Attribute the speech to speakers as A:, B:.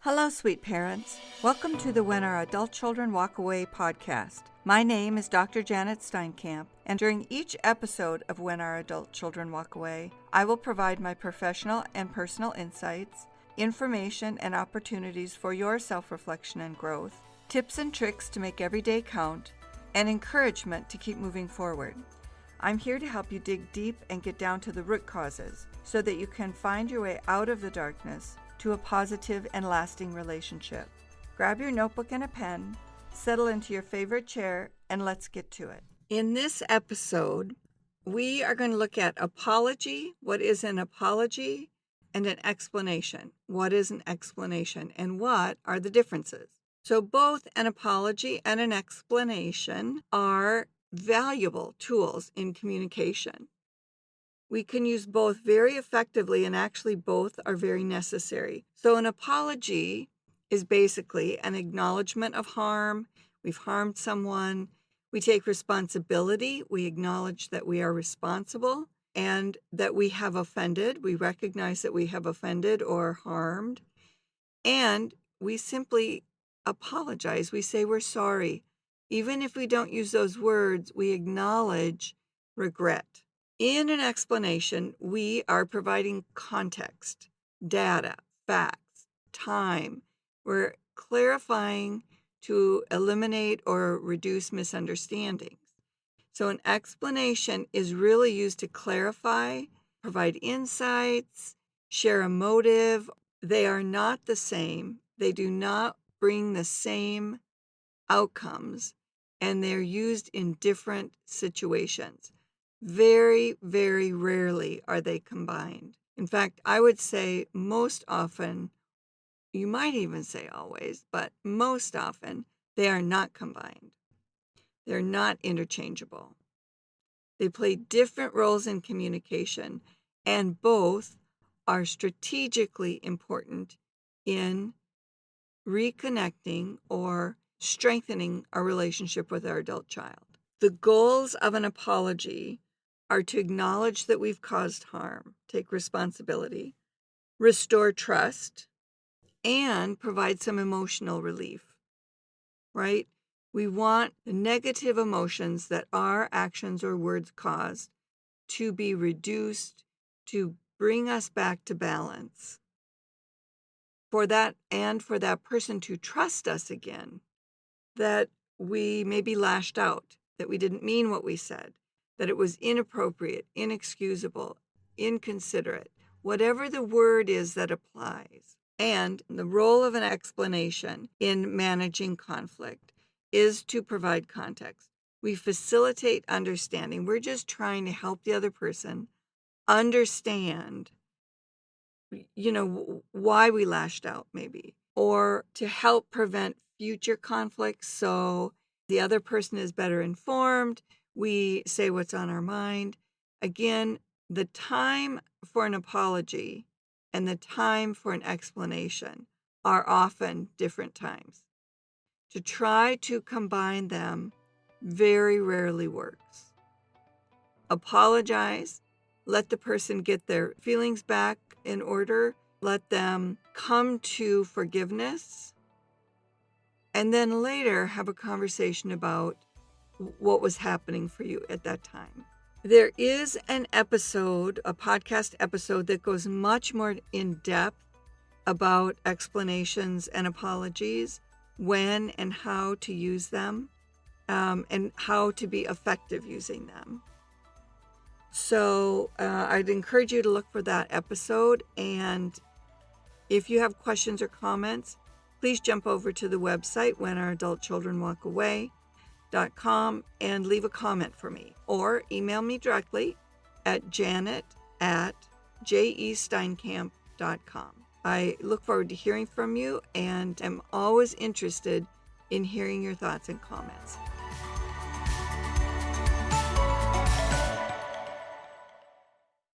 A: Hello, sweet parents. Welcome to the When Our Adult Children Walk Away podcast. My name is Dr. Janet Steinkamp, and during each episode of When Our Adult Children Walk Away, I will provide my professional and personal insights, information and opportunities for your self-reflection and growth, tips and tricks to make every day count, and encouragement to keep moving forward. I'm here to help you dig deep and get down to the root causes so that you can find your way out of the darkness to a positive and lasting relationship. Grab your notebook and a pen, settle into your favorite chair, and let's get to it. In this episode, we are going to look at apology, what is an apology, and an explanation. What is an explanation, and what are the differences? So both an apology and an explanation are valuable tools in communication. We can use both very effectively, and actually both are very necessary. So an apology is basically an acknowledgement of harm. We've harmed someone. We take responsibility. We acknowledge that we are responsible and that we have offended. We recognize that we have offended or harmed. And we simply apologize. We say we're sorry. Even if we don't use those words, we acknowledge regret. In an explanation, we are providing context, data, facts, time. We're clarifying to eliminate or reduce misunderstandings. So an explanation is really used to clarify, provide insights, share a motive. They are not the same. They do not bring the same outcomes, and they're used in different situations. Very, very rarely are they combined. In fact, I would say most often, you might even say always, but most often, they are not combined. They're not interchangeable. They play different roles in communication, and both are strategically important in reconnecting or strengthening our relationship with our adult child. The goals of an apology are to acknowledge that we've caused harm, take responsibility, restore trust, and provide some emotional relief, right? We want the negative emotions that our actions or words caused to be reduced, to bring us back to balance. For that, and for that person to trust us again, that we may be lashed out, that we didn't mean what we said, that it was inappropriate, inexcusable, inconsiderate, whatever the word is that applies. And the role of an explanation in managing conflict is to provide context. We facilitate understanding. We're just trying to help the other person understand, why we lashed out maybe, or to help prevent future conflicts so the other person is better informed. We say what's on our mind. Again, the time for an apology and the time for an explanation are often different times. To try to combine them very rarely works. Apologize. Let the person get their feelings back in order. Let them come to forgiveness. And then later have a conversation about what was happening for you at that time. There is an episode, a podcast episode, that goes much more in depth about explanations and apologies, when and how to use them, and how to be effective using them. So I'd encourage you to look for that episode. And if you have questions or comments, please jump over to the website, whenouraadultchildrenwalkaway.com, and leave a comment for me, or email me directly at janet@jesteinkamp.com. I look forward to hearing from you, and am always interested in hearing your thoughts and comments.